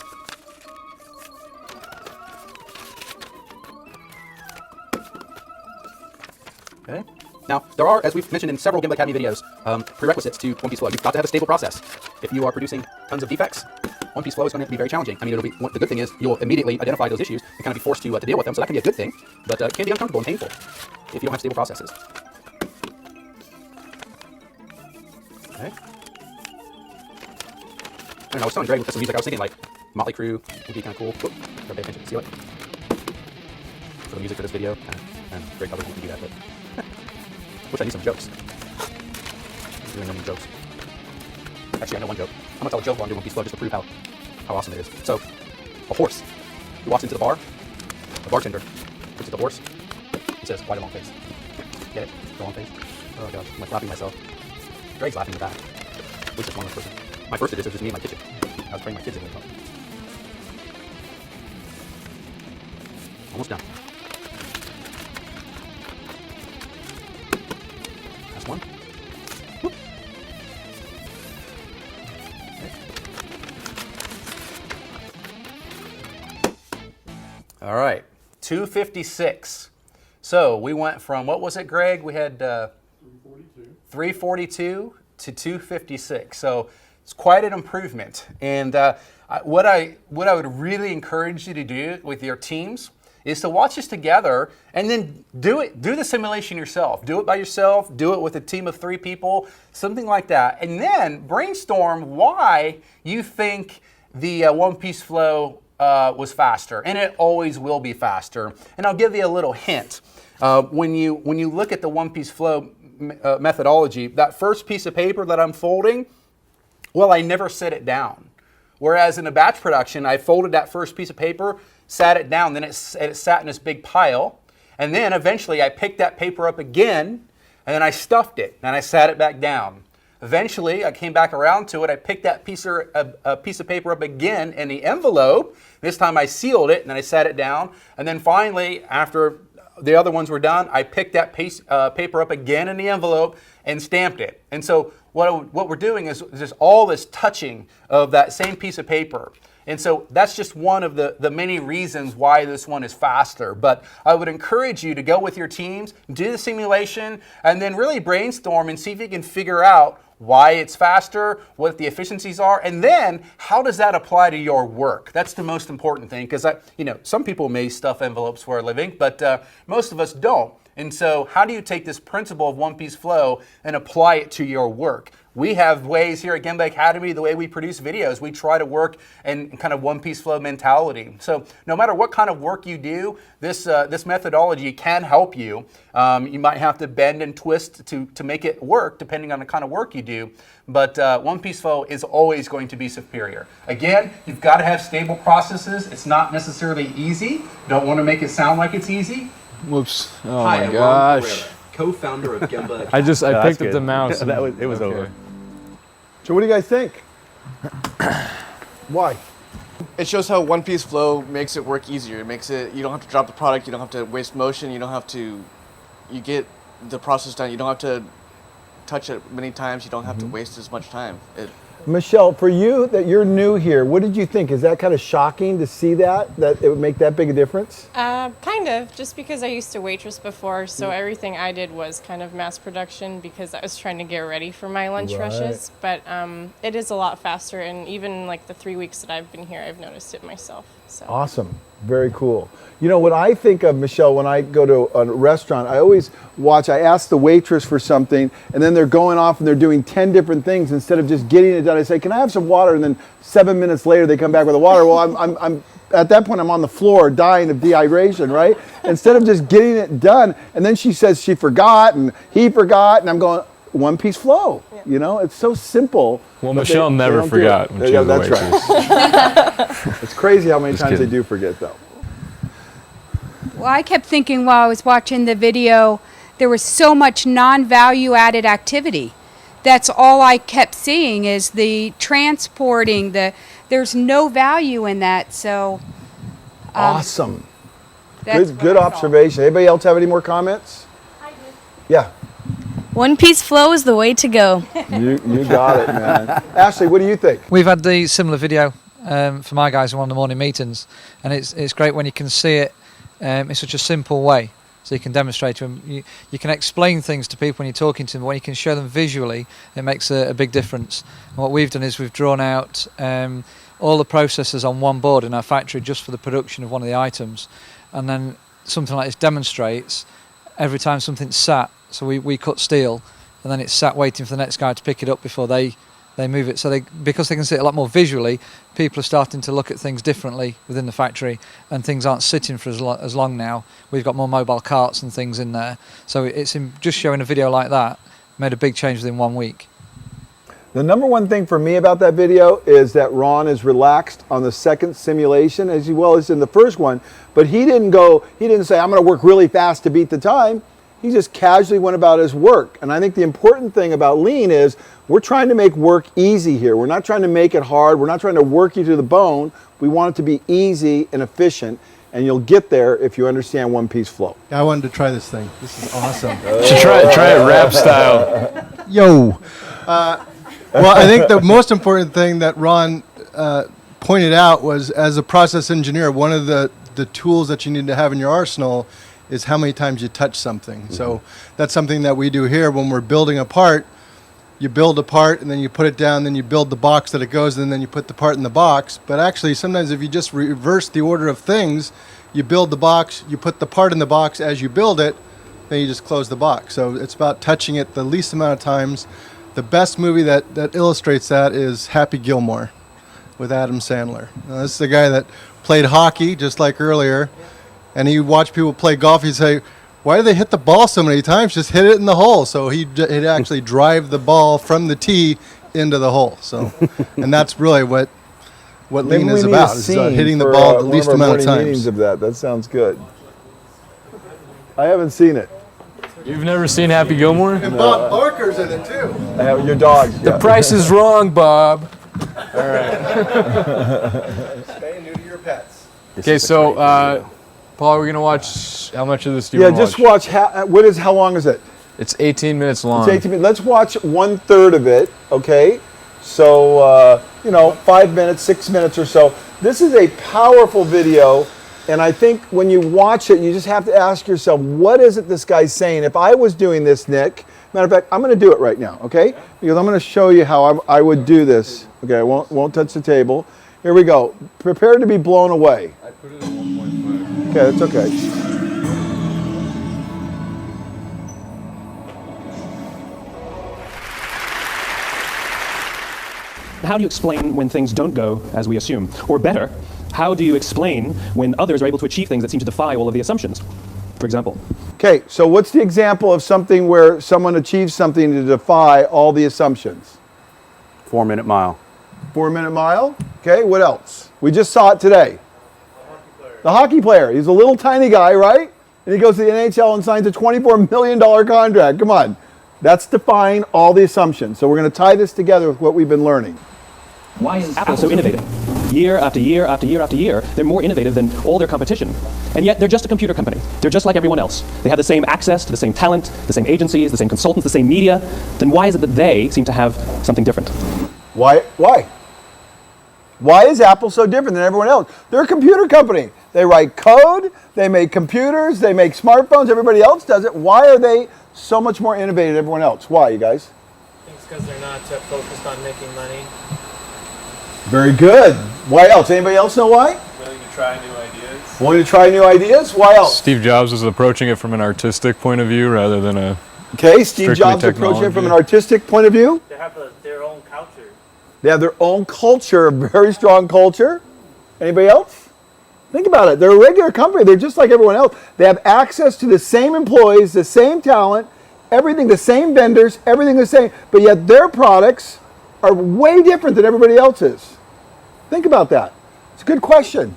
Okay. Now, there are, as we've mentioned in several Gimbal Academy videos, prerequisites to one-piece flow. You've got to have a stable process. If you are producing tons of defects, one-piece flow is going to be very challenging. I mean, the good thing is you'll immediately identify those issues and kind of be forced to deal with them, so that can be a good thing, but it can be uncomfortable and painful if you don't have stable processes. Okay. I was telling Greg with some music, I was thinking like Motley Crue would be kind of cool. Whoop, gotta pay attention, seal it. For the music for this video, and Greg probably won't do that, but wish I knew some jokes. I'm doing any jokes. Actually, I know one joke. I'm gonna tell a joke while I'm doing one-piece flow just to prove how awesome it is. So, a horse. He walks into the bar. The bartender looks at the horse. He says, "Why the long face?" Get it? The long face? Oh gosh, I'm like laughing myself. Greg's laughing in the back. At least it's one other person. My first edition was just me in my kitchen. I was praying my kids in the phone. Almost done. Last one. Whoop. Okay. All right, 256. So we went from, what was it, Greg? We had 342 to 256. So it's quite an improvement. And what I would really encourage you to do with your teams is to watch this together and then do the simulation yourself. Do it by yourself, do it with a team of 3 people, something like that. And then brainstorm why you think the one-piece flow was faster. And it always will be faster. And I'll give you a little hint. When you look at the one-piece flow methodology, that first piece of paper that I'm folding, well, I never set it down. Whereas in a batch production, I folded that first piece of paper, sat it down, then it sat in this big pile, and then eventually I picked that paper up again, and then I stuffed it, and I sat it back down. Eventually, I came back around to it, I picked that piece of paper up again in the envelope. This time I sealed it, and then I sat it down, and then finally, after the other ones were done, I picked that piece paper up again in the envelope and stamped it. And so what we're doing is just all this touching of that same piece of paper. And so that's just one of the many reasons why this one is faster. But I would encourage you to go with your teams, do the simulation, and then really brainstorm and see if you can figure out why it's faster, what the efficiencies are, and then how does that apply to your work? That's the most important thing, because some people may stuff envelopes for a living, but most of us don't. And so how do you take this principle of one-piece flow and apply it to your work? We have ways here at Gimbal Academy, the way we produce videos, we try to work in kind of one-piece flow mentality. So no matter what kind of work you do, this methodology can help you. You might have to bend and twist to make it work, depending on the kind of work you do. But one-piece flow is always going to be superior. Again, you've got to have stable processes. It's not necessarily easy. Don't want to make it sound like it's easy. Whoops. Oh Hi, my I'm gosh. Ron Pereira, co-founder of Gimbal. I picked up the mouse. It was over. So what do you guys think? Why? It shows how one-piece flow makes it work easier. It makes it, you don't have to drop the product, you don't have to waste motion, you get the process done, you don't have to touch it many times, you don't have to waste as much time. Michelle, for you, that you're new here, what did you think? Is that kind of shocking to see that it would make that big a difference? Kind of, just because I used to waitress before, so everything I did was kind of mass production because I was trying to get ready for my lunch rushes. But it is a lot faster, and even like the 3 weeks that I've been here, I've noticed it myself. So. Awesome. Very cool. You know, what I think of, Michelle, when I go to a restaurant, I always I ask the waitress for something, and then they're going off and they're doing 10 different things instead of just getting it done. I say, can I have some water? And then 7 minutes later, they come back with the water. Well, I'm at that point, I'm on the floor dying of dehydration, right? Instead of just getting it done. And then she says she forgot and he forgot, and I'm going, one-piece flow. Yeah. You know, it's so simple. Well, Michelle never forgot when she was a waitress. Right. It's crazy how many Just times kidding. they do forget, though. Well, I kept thinking while I was watching the video, there was so much non-value added activity. That's all I kept seeing is the transporting, there's no value in that, so. Awesome. That's Good observation. Anybody else have any more comments? I do. Yeah. One-piece flow is the way to go. You got it, man. Ashley, what do you think? We've had the similar video for my guys in one of the morning meetings, and it's great when you can see it in such a simple way. So you can demonstrate to them. You can explain things to people when you're talking to them, but when you can show them visually, it makes a big difference. And what we've done is we've drawn out all the processes on one board in our factory just for the production of one of the items. And then something like this demonstrates every time something's sat. So we cut steel, and then it's sat waiting for the next guy to pick it up before they move it. So because they can see it a lot more visually, people are starting to look at things differently within the factory, and things aren't sitting for as long now. We've got more mobile carts and things in there. So it's just showing a video like that made a big change within 1 week. The number one thing for me about that video is that Ron is relaxed on the second simulation as well as in the first one, but he didn't say, I'm going to work really fast to beat the time. He just casually went about his work. And I think the important thing about lean is we're trying to make work easy here. We're not trying to make it hard. We're not trying to work you to the bone. We want it to be easy and efficient. And you'll get there if you understand one-piece flow. I wanted to try this thing. This is awesome. Should try it rap style. Yo. Well, I think the most important thing that Ron pointed out was, as a process engineer, one of the tools that you need to have in your arsenal is how many times you touch something. Mm-hmm. So that's something that we do here when we're building a part. You build a part and then you put it down, then you build the box that it goes in, and then you put the part in the box. But actually, sometimes if you just reverse the order of things, you build the box, you put the part in the box as you build it, then you just close the box. So it's about touching it the least amount of times. The best movie that illustrates that is Happy Gilmore with Adam Sandler. Now, this is a guy that played hockey, just like earlier, and he watched people play golf. He'd say, why do they hit the ball so many times? Just hit it in the hole. So he'd actually drive the ball from the tee into the hole. So, and that's really what lean is about. It's about hitting the ball the least amount of times. That sounds good. I haven't seen it. You've never seen Happy Gilmore? And Bob Barker's in it too. I have your dogs. The price is wrong, Bob. All right. Stay new to your pets. Okay, so Paul, are we gonna watch how much of this do you Yeah, want to just watch. How long is it? It's 18 minutes long. It's 18 minutes. Let's watch 1/3 of it. Okay. So 5 minutes, 6 minutes or so. This is a powerful video. And I think when you watch it, you just have to ask yourself, what is it this guy's saying? If I was doing this, Nick, matter of fact, I'm going to do it right now, okay? Because I'm going to show you how I would do this. Okay, I won't touch the table. Here we go. Prepare to be blown away. I put it at 1.5. Okay, that's okay. How do you explain when things don't go as we assume? Or better, how do you explain when others are able to achieve things that seem to defy all of the assumptions, for example? Okay, so what's the example of something where someone achieves something to defy all the assumptions? 4-minute mile. 4-minute mile? Okay, what else? We just saw it today. The hockey player. He's a little tiny guy, right? And he goes to the NHL and signs a $24 million contract. Come on. That's defying all the assumptions. So we're going to tie this together with what we've been learning. Why is Apple so innovative? Year after year after year after year, they're more innovative than all their competition. And yet they're just a computer company. They're just like everyone else. They have the same access to the same talent, the same agencies, the same consultants, the same media. Then why is it that they seem to have something different? Why? Why is Apple so different than everyone else? They're a computer company. They write code, they make computers, they make smartphones, everybody else does it. Why are they so much more innovative than everyone else? Why, you guys? I think it's because they're not focused on making money. Very good. Why else? Anybody else know why? Willing to try new ideas. Willing to try new ideas? Why else? Steve Jobs was approaching it from an artistic point of view rather than a Okay, Steve Jobs approaching it from an artistic point of view. They have their own culture. They have their own culture, a very strong culture. Anybody else? Think about it. They're a regular company. They're just like everyone else. They have access to the same employees, the same talent, everything, the same vendors, everything the same. But yet their products are way different than everybody else's. Think about that. It's a good question.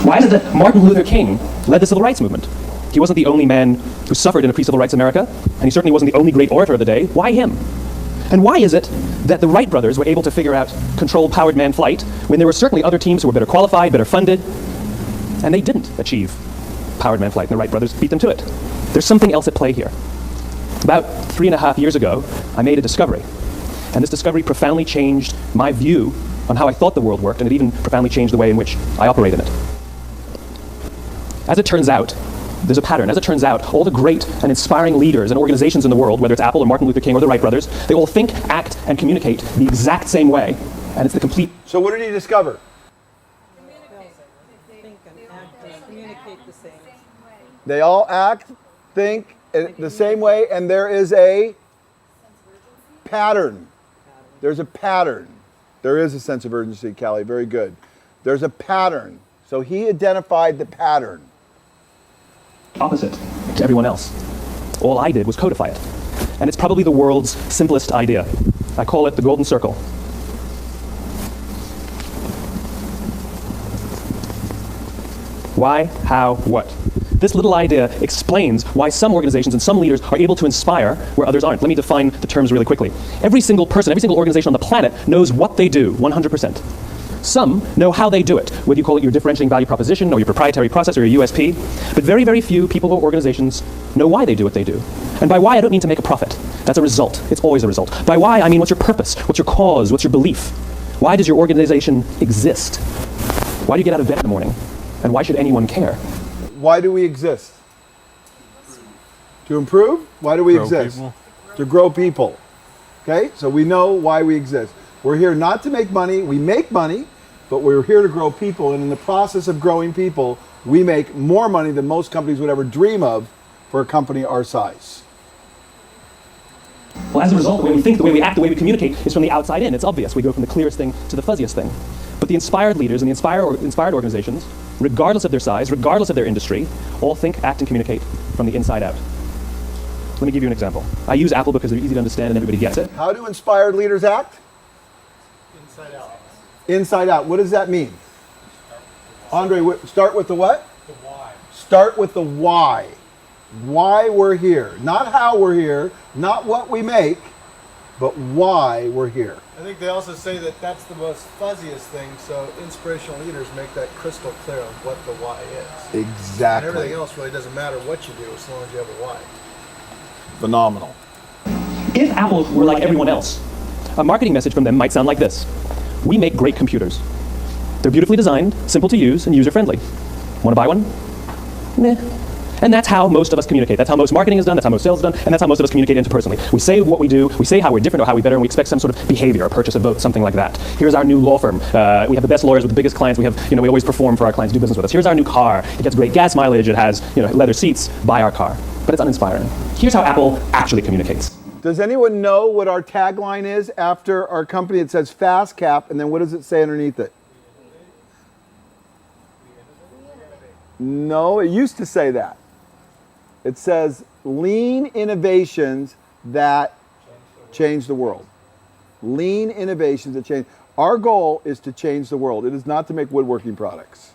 Why is it that Martin Luther King led the civil rights movement? He wasn't the only man who suffered in a pre-civil rights America, and he certainly wasn't the only great orator of the day. Why him? And why is it that the Wright brothers were able to figure out controlled powered man flight when there were certainly other teams who were better qualified, better funded, and they didn't achieve powered man flight, and the Wright brothers beat them to it? There's something else at play here. About 3.5 years ago, I made a discovery, and this discovery profoundly changed my view on how I thought the world worked, and it even profoundly changed the way in which I operate in it. As it turns out, there's a pattern. As it turns out, all the great and inspiring leaders and organizations in the world, whether it's Apple or Martin Luther King or the Wright brothers, they all think, act, and communicate the exact same way. And it's the complete... So what did he discover? They all act, think the same way, and there is a pattern. There's a pattern. There is a sense of urgency, Callie. Very good. There's a pattern. So he identified the pattern. Opposite to everyone else. All I did was codify it. And it's probably the world's simplest idea. I call it the golden circle. Why, how, what? This little idea explains why some organizations and some leaders are able to inspire where others aren't. Let me define the terms really quickly. Every single person, every single organization on the planet knows what they do, 100%. Some know how they do it, whether you call it your differentiating value proposition or your proprietary process or your USP. But very, very few people or organizations know why they do what they do. And by why, I don't mean to make a profit. That's a result. It's always a result. By why, I mean what's your purpose? What's your cause? What's your belief? Why does your organization exist? Why do you get out of bed in the morning? And why should anyone care? Why do we exist? To improve? Why do we exist? People. To grow people. Okay? So we know why we exist. We're here not to make money. We make money, but we're here to grow people. And in the process of growing people, we make more money than most companies would ever dream of for a company our size. Well, as a result, the way we think, the way we act, the way we communicate is from the outside in. It's obvious. We go from the clearest thing to the fuzziest thing. But the inspired leaders and the inspired organizations, regardless of their size, regardless of their industry, all think, act, and communicate from the inside out. Let me give you an example. I use Apple because they're easy to understand and everybody gets it. How do inspired leaders act? Inside out. Inside out. What does that mean? Andre, start with the what? The why. Start with the why. Why we're here. Not how we're here, not what we make, but why we're here. I think they also say that that's the most fuzziest thing, so inspirational leaders make that crystal clear on what the why is. Exactly. And everything else really doesn't matter what you do as long as you have a why. Phenomenal. If Apple were like everyone else, a marketing message from them might sound like this. We make great computers. They're beautifully designed, simple to use, and user-friendly. Want to buy one? Meh. And that's how most of us communicate. That's how most marketing is done, that's how most sales is done, and that's how most of us communicate interpersonally. We say what we do, we say how we're different or how we're better, and we expect some sort of behavior, a purchase, a vote, something like that. Here's our new law firm. We have the best lawyers with the biggest clients. We have, we always perform for our clients, do business with us. Here's our new car. It gets great gas mileage. It has, leather seats. Buy our car. But it's uninspiring. Here's how Apple actually communicates. Does anyone know what our tagline is after our company? It says FastCap, and then what does it say underneath it? No, it used to say that. It says lean innovations that change the world. Lean innovations that change. Our goal is to change the world. It is not to make woodworking products.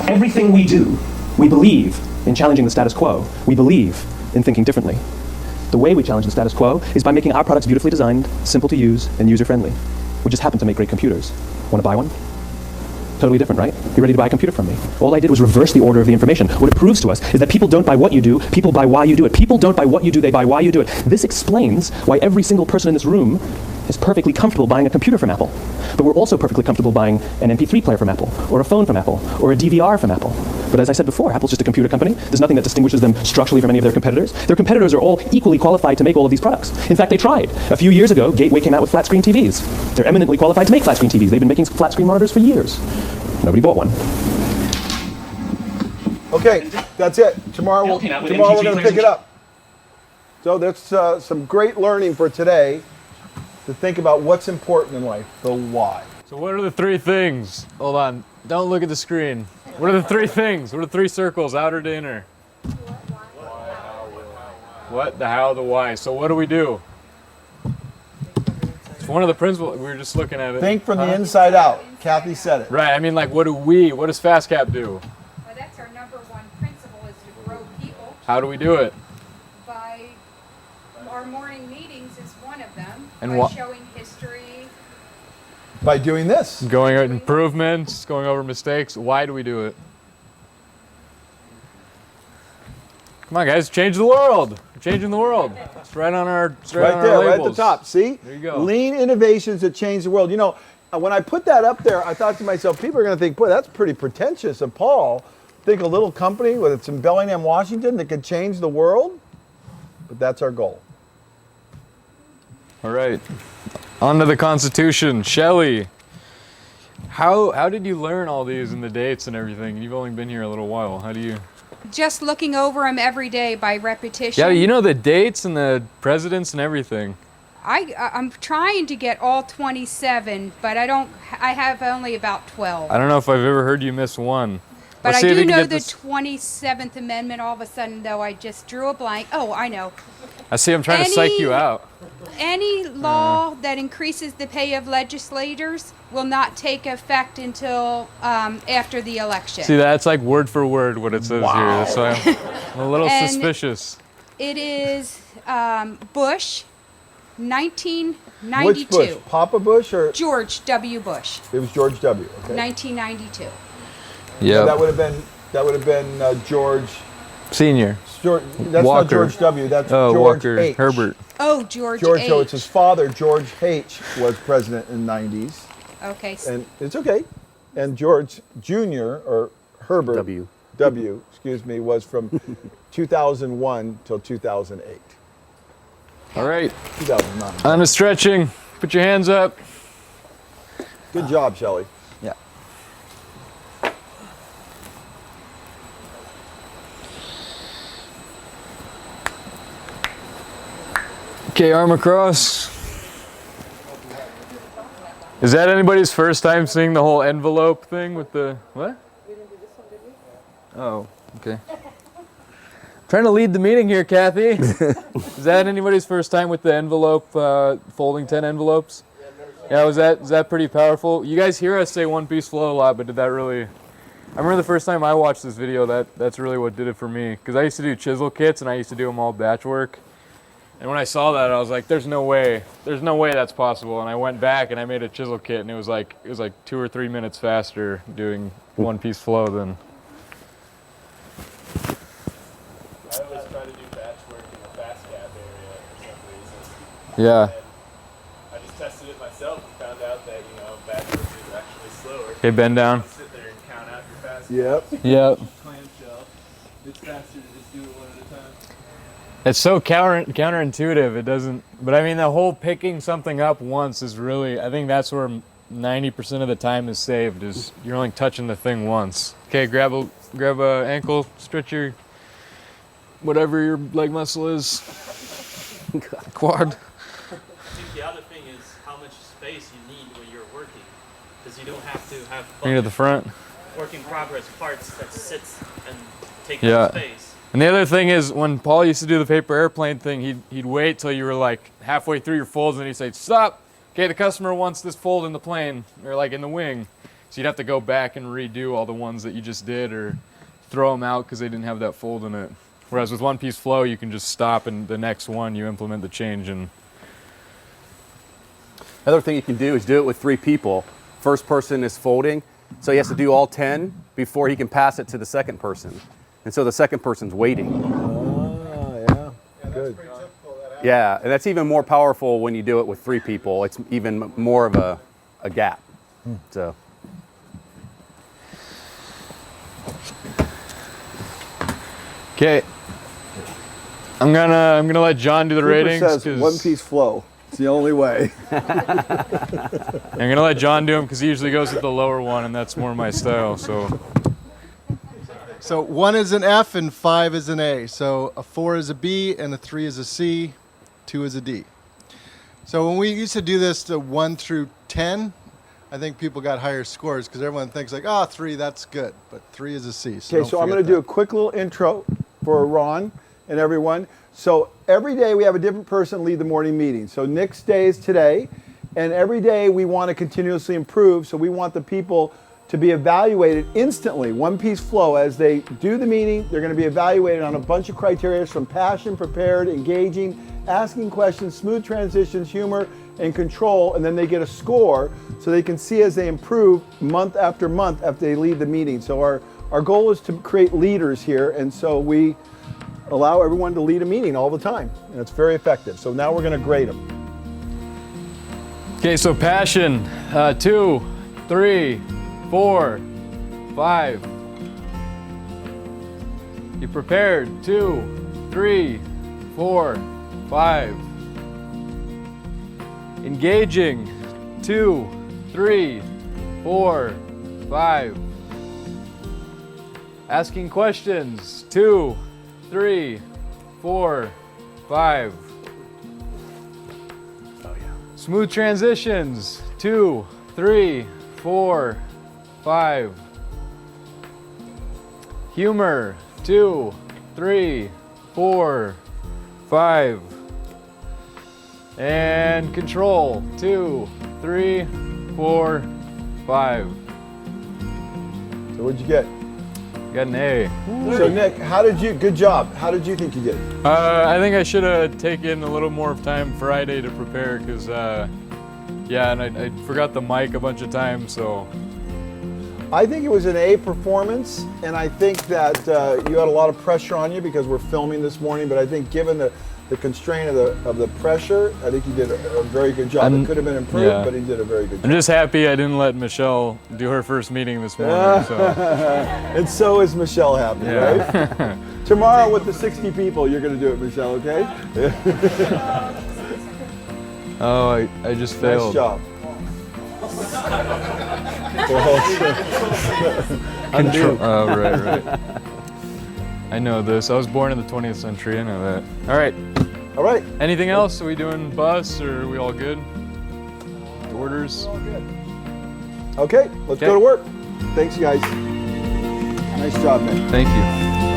Everything we do, we believe in challenging the status quo. We believe in thinking differently. The way we challenge the status quo is by making our products beautifully designed, simple to use, and user-friendly. We just happen to make great computers. Want to buy one? Totally different, right? You're ready to buy a computer from me. All I did was reverse the order of the information. What it proves to us is that people don't buy what you do, people buy why you do it. People don't buy what you do, they buy why you do it. This explains why every single person in this room is perfectly comfortable buying a computer from Apple. But we're also perfectly comfortable buying an MP3 player from Apple, or a phone from Apple, or a DVR from Apple. But as I said before, Apple's just a computer company. There's nothing that distinguishes them structurally from any of their competitors. Their competitors are all equally qualified to make all of these products. In fact, they tried. A few years ago, Gateway came out with flat screen TVs. They're eminently qualified to make flat screen TVs. They've been making flat screen monitors for years. Nobody bought one. Okay, that's it. Tomorrow we're going to pick it up. So that's some great learning for today, to think about what's important in life, the why. So what are the three things? Hold on, don't look at the screen. What are the three things? What are the three circles, outer to inner? What, the how, the why. So what do we do? It's one of the principles, we were just looking at it. Think from the inside out. Kathy said it. Right, I mean, like, what does FastCap do? Well, that's our number one principle, is to grow people. How do we do it? By our morning meetings is one of them. And by what? Showing history. By doing this. Going over improvements, going over mistakes. Why do we do it? Come on, guys, change the world. We're changing the world. It's right on our Right there, right at the top. See? There you go. Lean innovations that change the world. You know, when I put that up there, I thought to myself, people are going to think, boy, that's pretty pretentious of Paul. Think a little company, whether it's in Bellingham, Washington, that could change the world. But that's our goal. All right. On to the Constitution. Shelley, how did you learn all these and the dates and everything? You've only been here a little while. How do you... Just looking over them every day by repetition. Yeah, you know the dates and the presidents and everything. I'm trying to get all 27, but I have only about 12. I don't know if I've ever heard you miss one. But Let's I see if do you can know get the this- 27th Amendment. All of a sudden, though, I just drew a blank. Oh, I know. I see, I'm trying to psych you out. Any law that increases the pay of legislators will not take effect until after the election. See, that's like word for word what it says here. That's why I'm a little And suspicious. It is Bush, 1992. Which Bush? Papa Bush or? George W. Bush, It was George W. Okay. 1992. Yeah. So that would have been George. Senior. That's Walker. not George W. That's Oh, George Walker. H. Herbert. Oh, George So H. it's his father, George H. was president in the 90s. Okay. And it's okay. And George Jr. or Herbert W. Excuse me, was from 2001 till 2008. All right. 2009. On to stretching. Put your hands up. Good job, Shelley. Yeah. Okay, arm across. Is that anybody's first time seeing the whole envelope thing with the, what? Oh, okay. Trying to lead the meeting here, Kathy. Is that anybody's first time with the envelope, folding 10 envelopes? Yeah, was that pretty powerful? You guys hear us say one piece flow a lot, but did that really... I remember the first time I watched this video, that's really what did it for me. Because I used to do chisel kits, and I used to do them all batch work. And when I saw that, I was like, there's no way that's possible. And I went back and I made a chisel kit, and it was like 2 or 3 minutes faster doing one piece flow than... I always try to do batch work in the FastCap area for some reason. Yeah. And I just tested it myself and found out that, batch work is actually slower. Okay, bend down. Sit there and count out your FastCap. Yep. Clamshell. It's faster to just do it one at a time. It's so counterintuitive. It doesn't, but I mean, the whole picking something up once is really, I think that's where 90% of the time is saved, is you're only touching the thing once. Okay, grab a ankle, stretch your, whatever your leg muscle is. Quad. I think the other thing is how much space you need when you're working, because you don't have to have Bring it to the front. work in progress parts that sits and take Yeah. up space. And the other thing is, when Paul used to do the paper airplane thing, he'd wait till you were like halfway through your folds, and he'd say, "Stop! Okay, the customer wants this fold in the plane, or like in the wing." So you'd have to go back and redo all the ones that you just did, or throw them out because they didn't have that fold in it. Whereas with one piece flow, you can just stop, and the next one you implement the change. And Other thing you can do is do it with 3 people. First person is folding, so he has to do all 10 before he can pass it to the second person. And so the second person's waiting. Yeah, good. Yeah, and that's even more powerful when you do it with 3 people. It's even more of a gap. So. Okay. I'm gonna let John do the Cooper ratings. says one-piece flow. It's the only way. I'm gonna let John do them because he usually goes with the lower one, and that's more my style. So 1 is an F and 5 is an A. So a 4 is a B and a 3 is a C, 2 is a D. So when we used to do this to 1 through 10, I think people got higher scores because everyone thinks like, 3, that's good, but 3 is a C. Okay, so I'm going to do a quick little intro for Ron and everyone. So every day we have a different person lead the morning meeting. So Nick's day is today, and every day we want to continuously improve. So we want the people to be evaluated instantly, one-piece flow. As they do the meeting, they're going to be evaluated on a bunch of criteria from passion, prepared, engaging, asking questions, smooth transitions, humor, and control, and then they get a score so they can see as they improve month after they lead the meeting. So our goal is to create leaders here, and so we allow everyone to lead a meeting all the time, and it's very effective. So now we're going to grade them. Okay, so passion, 2, 3, 4, 5. You prepared, 2, 3, 4, 5. Engaging, 2, 3, 4, 5. Asking questions, 2, 3, 4, 5. Smooth transitions, 2, 3, 4, 5. Humor, 2, 3, 4, 5. And control, 2, 3, 4, 5. So what'd you get? Got an A. So Nick, good job. How did you think you did? I think I should have taken a little more time Friday to prepare because, yeah, and I forgot the mic a bunch of times, so. I think it was an A performance, and I think that you had a lot of pressure on you because we're filming this morning, but I think given the constraint of the pressure, I think you did a very good job. It could have been improved, yeah. but he did a very good job. I'm just happy I didn't let Michelle do her first meeting this morning. So. And so is Michelle happy, right? Tomorrow with the 60 people, you're going to do it, Michelle, okay? Oh, I just failed. Nice job. Right. I know this. I was born in the 20th century. I know that. All right. All right. Anything else? Are we doing bus or are we all good? Orders? All good. Okay, let's go to work. Thanks, you guys. Nice job, man. Thank you.